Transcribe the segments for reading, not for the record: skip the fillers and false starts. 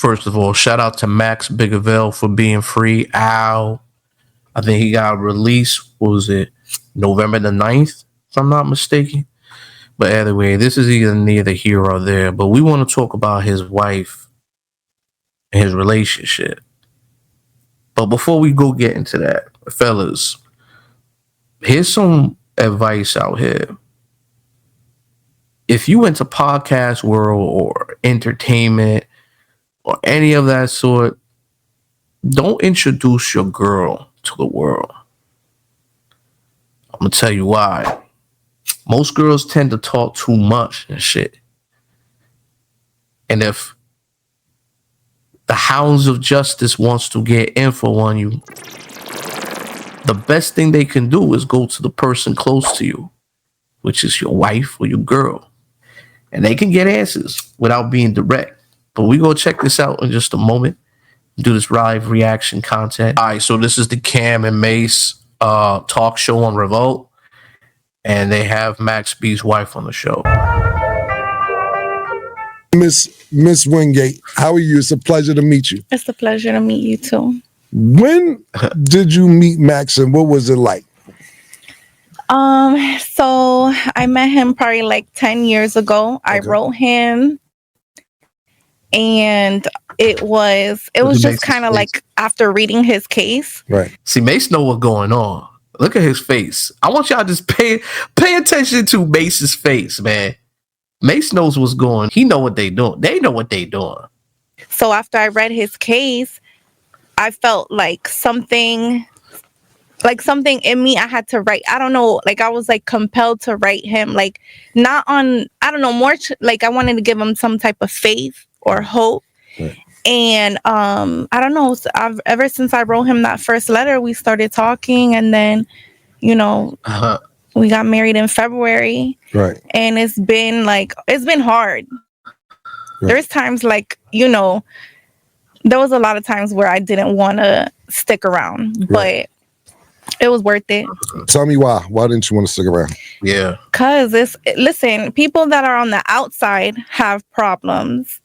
First of all, shout out to Max Bigavell for being free. Ow. I think he got released, what was it, November the 9th, if I'm not mistaken. But anyway, this is either neither here or there. But we want to talk about his wife and his relationship. But before we go get into that, fellas, here's some advice out here. If you into podcast world or entertainment or any of that sort, don't introduce your girl to the world. I'm gonna tell you why. Most girls tend to talk too much and shit. And if the hounds of justice wants to get info on you, the best thing they can do is go to the person close to you, which is your wife or your girl. And they can get answers without being direct. But we go check this out in just a moment. Do this live reaction content. All right, so this is the Cam and Mace talk show on Revolt. And they have MaxB's wife on the show. Miss Wingate, how are you? It's a pleasure to meet you. It's a pleasure to meet you too. When did you meet Max and what was it like? So I met him probably like 10 years ago. Okay. I wrote him and it was just kind of like after reading his case. Right. See, Mace know what's going on. Look at his face. I want y'all to just pay attention to Mace's face, man. Mace knows what's going on. He know what they doing. They know what they doing. So after I read his case, I felt like something in me I had to write. I don't know, like I was like compelled to write him, like not on, I don't know, more like I wanted to give him some type of faith or hope. Right. And I don't know, ever since I wrote him that first letter, we started talking, and then, we got married in February. Right. And it's been hard. Right. There's times like, there was a lot of times where I didn't want to stick around, but it was worth it. Tell me why. Why didn't you want to stick around? Yeah. Because listen, people that are on the outside have problems,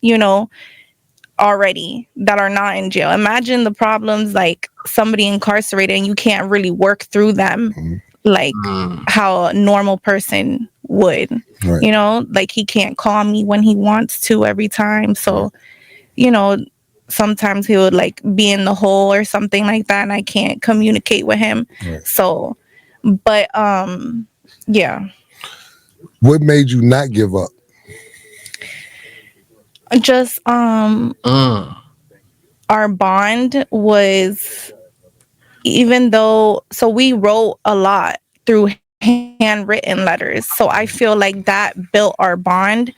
already that are not in jail. Imagine the problems like somebody incarcerated and you can't really work through them like how a normal person would. Right. Like he can't call me when he wants to every time. So, sometimes he would like be in the hole or something like that and I can't communicate with him. Right. So, but yeah. What made you not give up? Just our bond was, even though, so we wrote a lot through handwritten letters, so I feel like that built our bond.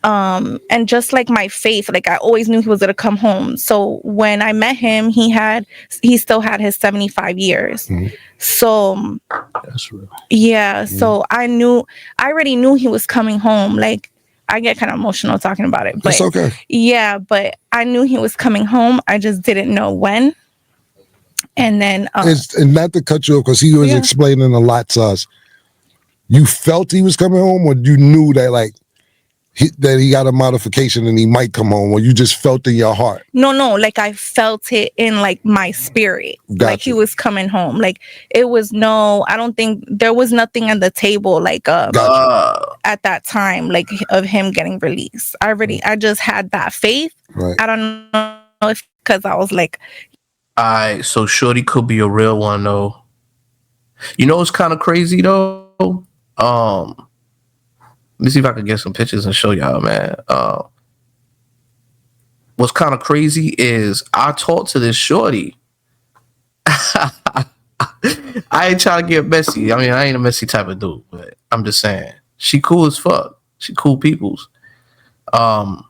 And just like my faith, like I always knew he was gonna come home. So when I met him, he still had his 75 years. So that's real. Yeah. So I already knew he was coming home. Like I get kind of emotional talking about it, but that's okay. Yeah, but I knew he was coming home. I just didn't know when. And then, and not to cut you off, because he was explaining a lot to us. You felt he was coming home, or you knew that like that he got a modification and he might come home, or you just felt in your heart? No, like I felt it in like my spirit. Gotcha. Like he was coming home. Like it was I don't think there was nothing on the table like gotcha. At that time, like of him getting released. I just had that faith. Right. I don't know if because I was like, alright, so Shorty could be a real one though. It's kind of crazy though. Let me see if I can get some pictures and show y'all, man. What's kind of crazy is I talked to this Shorty. I ain't trying to get messy. I mean, I ain't a messy type of dude, but I'm just saying she cool as fuck. She cool peoples. I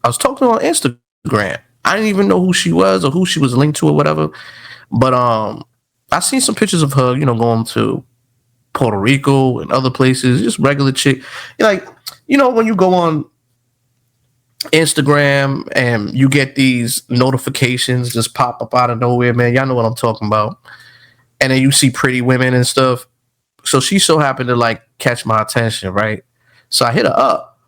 was talking to her on Instagram. I didn't even know who she was or who she was linked to or whatever. But I seen some pictures of her, going to Puerto Rico and other places, just regular chick. Like, when you go on Instagram and you get these notifications just pop up out of nowhere, man. Y'all know what I'm talking about. And then you see pretty women and stuff. So she so happened to like catch my attention, right? So I hit her up.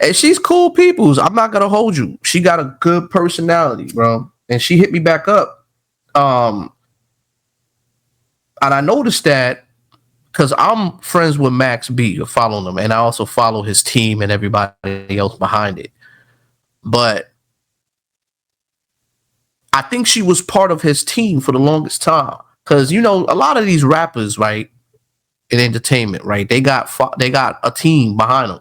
And she's cool peoples. I'm not gonna hold you. She got a good personality, bro. And she hit me back up. And I noticed that because I'm friends with MaxB, following him, and I also follow his team and everybody else behind it. But I think she was part of his team for the longest time. Because, you know, a lot of these rappers, right, in entertainment, right, they got a team behind them,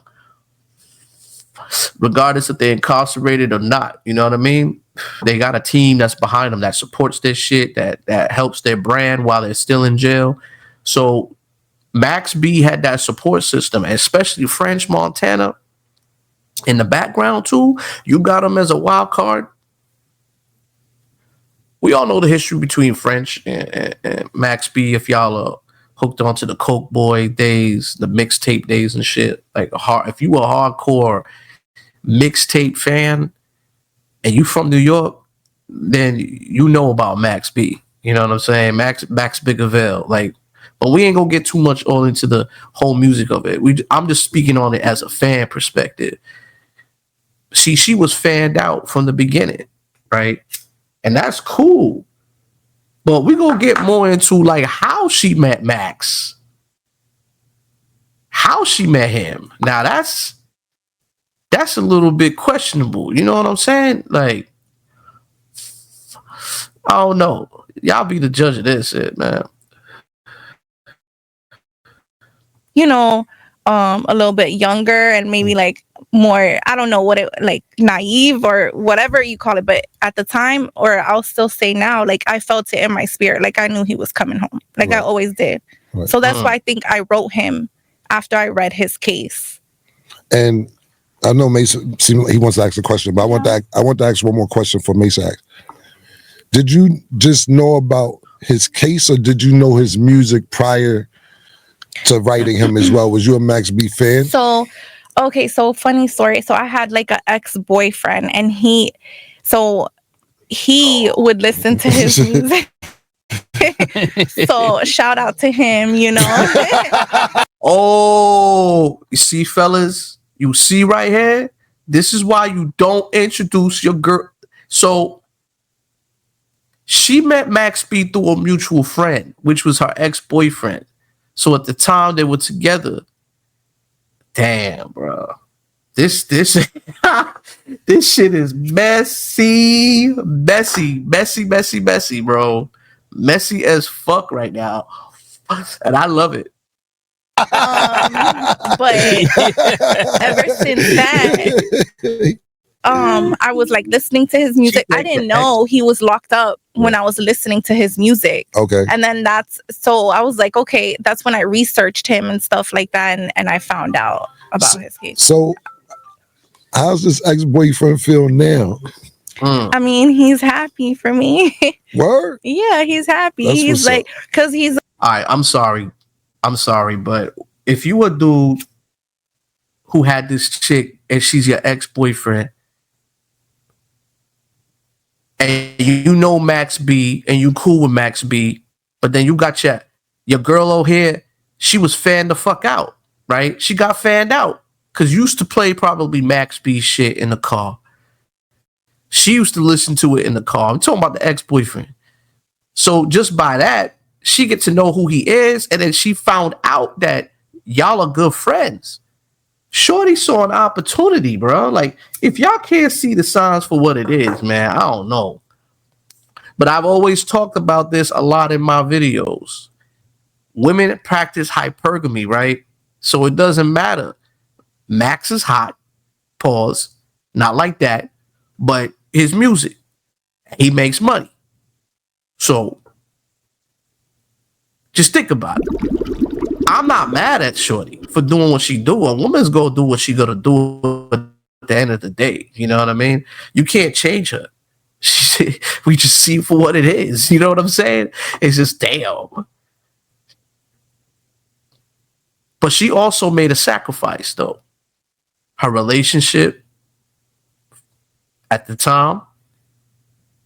regardless if they're incarcerated or not. You know what I mean? They got a team that's behind them that supports their shit, that helps their brand while they're still in jail. So MaxB had that support system, especially French Montana in the background too. You got him as a wild card. We all know the history between French and MaxB. If y'all are hooked onto the Coke Boy days, the mixtape days and shit, like if you were a hardcore mixtape fan and you from New York, then you know about MaxB. You know what I'm saying? Max Bigaville. Like, but we ain't gonna get too much all into the whole music of it. I'm just speaking on it as a fan perspective. See, she was fanned out from the beginning, right? And that's cool. But we're gonna get more into like how she met Max. How she met him. Now that's a little bit questionable. You know what I'm saying? Like, I don't know. Y'all be the judge of this shit, man. You know, a little bit younger and maybe like more, I don't know what it, like naive or whatever you call it, but at the time, or I'll still say now, like I felt it in my spirit, like I knew he was coming home, like I always did. So that's why I think I wrote him after I read his case. And I know Mason, he wants to ask a question, but I want to ask one more question for Mason. Did you just know about his case, or did you know his music prior to writing him as well? Was you a MaxB fan? So funny story. So I had like an ex-boyfriend, and he would listen to his music. So shout out to him, you know. Oh, you see, fellas, you see right here, this is why you don't introduce your girl. So she met MaxB through a mutual friend, which was her ex-boyfriend. So at the time they were together. Damn, bro. This this shit is messy, bro. Messy as fuck right now. And I love it. But ever since that, I was like listening to his music. I didn't know he was locked up when I was listening to his music. Okay. And then so I was like, okay, that's when I researched him and stuff like that, and I found out about his case. So how's this ex-boyfriend feel now? I mean, he's happy for me. Word? Yeah, he's happy. That's he's like, because he's all right, I'm sorry, but if you a dude who had this chick and she's your ex-boyfriend, and you know MaxB and you cool with MaxB, but then you got your girl over here, she was fanned the fuck out, right? She got fanned out because you used to play probably MaxB shit in the car. She used to listen to it in the car. I'm talking about the ex-boyfriend. So just by that, she get to know who he is, and then she found out that y'all are good friends. Shorty saw an opportunity, bro. Like, if y'all can't see the signs for what it is, man, I don't know. But I've always talked about this a lot in my videos. Women practice hypergamy, right? So it doesn't matter. Max is hot. Pause. Not like that. But his music. He makes money. So just think about it. I'm not mad at Shorty for doing what she do. A woman's gonna do what she gonna do at the end of the day. You know what I mean? You can't change her. We just see it for what it is. You know what I'm saying? It's just damn. But she also made a sacrifice, though. Her relationship at the time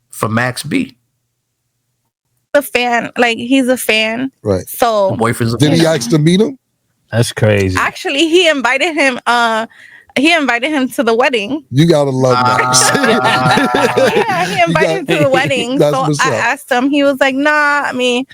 for MaxB. a fan. Like, he's a fan. Right. So The boyfriend's a Did he ask to meet him? That's crazy. actually, he invited him He invited him to the wedding. You gotta love that. Yeah, he invited him to the wedding. That's So what's I up. asked him. He was like, "Nah, I mean,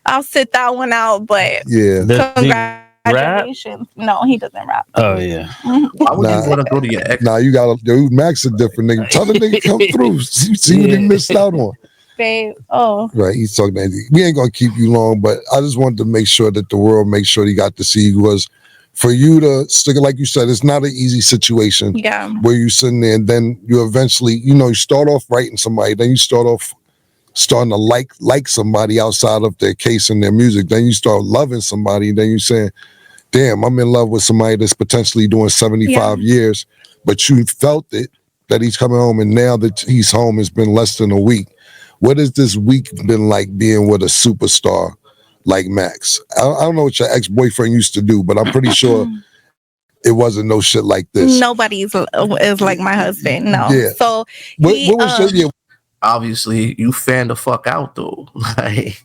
I'll sit that one out, but Yeah. congratulations." No, he doesn't rap. Oh yeah. Why would you want to go to your ex? Nah, you gotta, dude, Max a different nigga. Tell the nigga come through. See what he missed out on. Babe, oh. Right, he's talking that. We ain't gonna keep you long, but I just wanted to make sure that the world make sure he got to see you. Was for you to stick, like you said, it's not an easy situation. Yeah. Where you sitting there and then you eventually, you start off writing somebody, then you starting to like somebody outside of their case and their music, then you start loving somebody, and then you saying, damn, I'm in love with somebody that's potentially doing 75 years, but you felt it that he's coming home, and now that he's home, it's been less than a week. What has this week been like being with a superstar like Max? I don't know what your ex-boyfriend used to do, but I'm pretty sure it wasn't no shit like this. Nobody is like my husband. No. Yeah. So what was your Obviously, you fan the fuck out though. Like,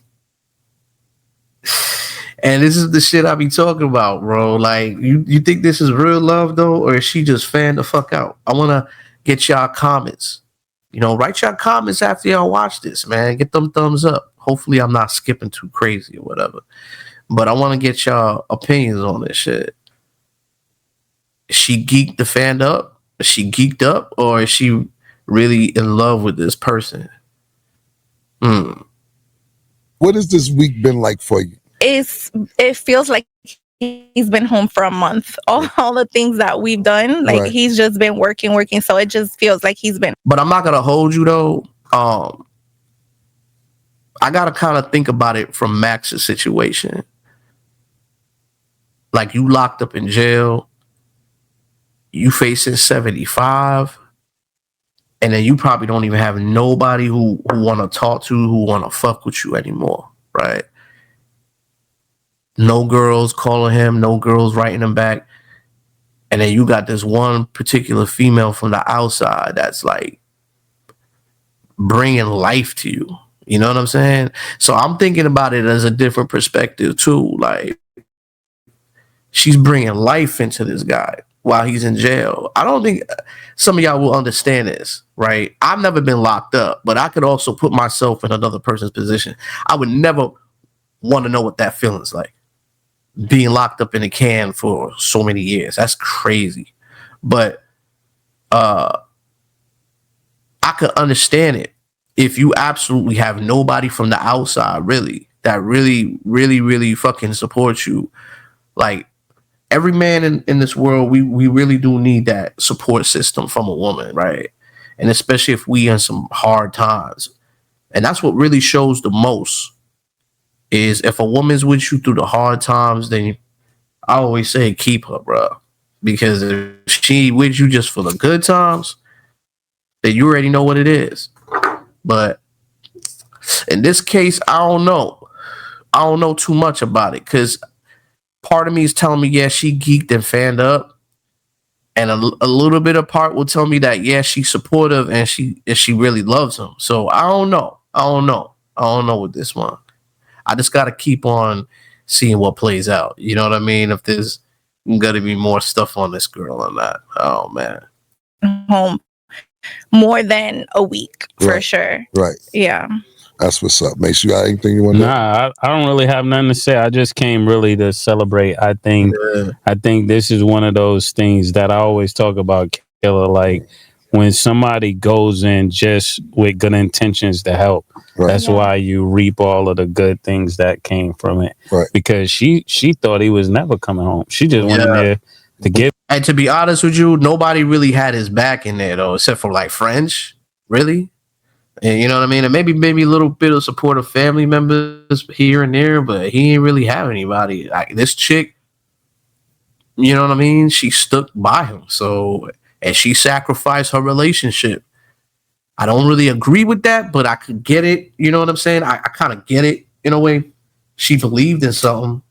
and this is the shit I be talking about, bro. Like, you think this is real love though, or is she just fan the fuck out? I want to get y'all comments. Write your comments after y'all watch this, man. Get them thumbs up. Hopefully, I'm not skipping too crazy or whatever. But I want to get y'all opinions on this shit. Is she geeked the fan up? Is she geeked up, or is she really in love with this person? What has this week been like for you? It feels like he's been home for a month. All the things that we've done, like Right. he's just been working. So it just feels like he's been. But I'm not gonna hold you though. I gotta kind of think about it from Max's situation. Like, you locked up in jail, you facing 75, and then you probably don't even have nobody who want to talk to, who want to fuck with you anymore, right? No girls calling him, no girls writing him back. And then you got this one particular female from the outside that's like bringing life to you. You know what I'm saying? So I'm thinking about it as a different perspective too. Like, she's bringing life into this guy while he's in jail. I don't think some of y'all will understand this, right? I've never been locked up, but I could also put myself in another person's position. I would never want to know what that feeling's like. Being locked up in a can for so many years. That's crazy. But I could understand it if you absolutely have nobody from the outside really that really fucking supports you. Like, every man in this world, we really do need that support system from a woman, right? And especially if we in some hard times. And that's what really shows the most, is if a woman's with you through the hard times, then I always say keep her, bro. Because if she with you just for the good times, then you already know what it is. But in this case, I don't know. I don't know too much about it, because part of me is telling me, yeah, she geeked and fanned up. And a little bit of part will tell me that, yeah, she's supportive and she really loves him. So I don't know. I don't know with this one. I just got to keep on seeing what plays out. You know what I mean? If there's got to be more stuff on this girl or not. Oh, man. Home more than a week for sure. Right. Yeah. That's what's up. Mace, you got anything you want to know? Nah, I don't really have nothing to say. I just came really to celebrate. I think this is one of those things that I always talk about, Killer. Like, when somebody goes in just with good intentions to help, that's why you reap all of the good things that came from it. Right. Because she thought he was never coming home. She just went in there to give. And to be honest with you, nobody really had his back in there, though, except for like French, really. And you know what I mean? And maybe a little bit of support of family members here and there, but he didn't really have anybody. Like, this chick, you know what I mean? She stuck by him. So, and she sacrificed her relationship. I don't really agree with that, but I could get it. You know what I'm saying? I kind of get it in a way. She believed in something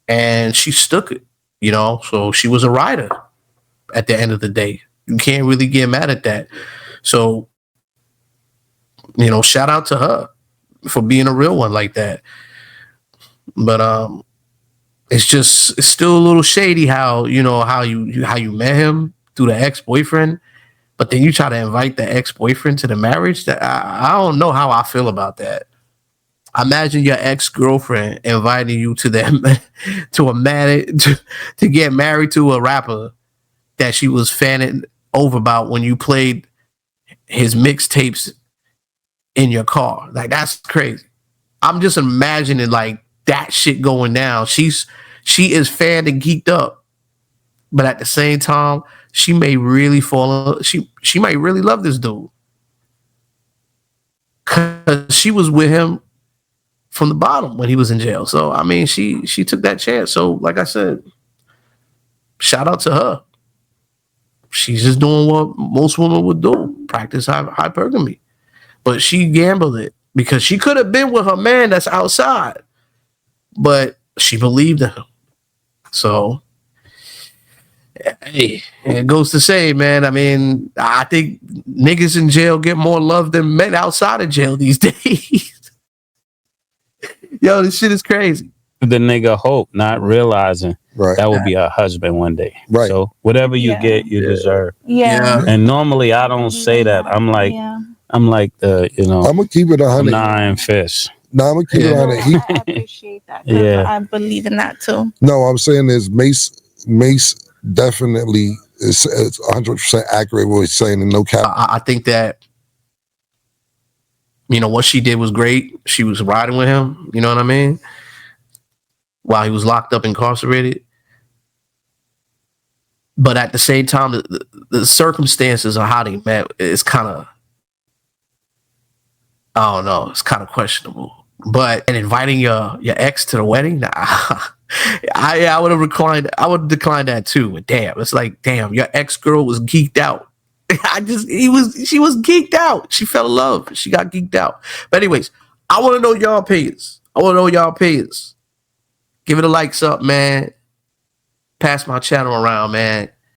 and she stuck it, you know? So she was a rider at the end of the day. You can't really get mad at that. So, you know, shout out to her for being a real one like that. But it's still a little shady how you met him through the ex-boyfriend, but then you try to invite the ex-boyfriend to the marriage. That I don't know how I feel about that. Imagine your ex-girlfriend inviting you to to get married to a rapper that she was fanning over about when you played his mixtapes in your car. Like, that's crazy. I'm just imagining like that shit going down. She is fanned and geeked up, but at the same time, she may really she might really love this dude, because she was with him from the bottom when he was in jail. So I mean, she took that chance. So like I said, shout out to her. She's just doing what most women would do, practice hypergamy. But she gambled it because she could have been with her man that's outside, but she believed in him. So, hey, it goes to say, man, I mean, I think niggas in jail get more love than men outside of jail these days. Yo, this shit is crazy. The nigga hope, not realizing that will be her husband one day. Right. So whatever you get, you deserve. Yeah. And normally I don't say that. I'm like the, I'm gonna keep it 100. Iron fist. No, I'm gonna keep it 100. I appreciate that. I believe in that too. No, I'm saying is Mace definitely is 100% accurate what he's saying, and no cap. I think that, you know, what she did was great. She was riding with him, you know what I mean, while he was locked up, incarcerated. But at the same time, the circumstances of how they met is kind of, I don't know, it's kind of questionable. But inviting your ex to the wedding, nah, I would have declined. I would decline that too. But damn, it's like, damn, your ex girl was geeked out. She was geeked out. She fell in love. She got geeked out. But anyways, I want to know y'all opinions. Give it a likes up, man. Pass my channel around, man.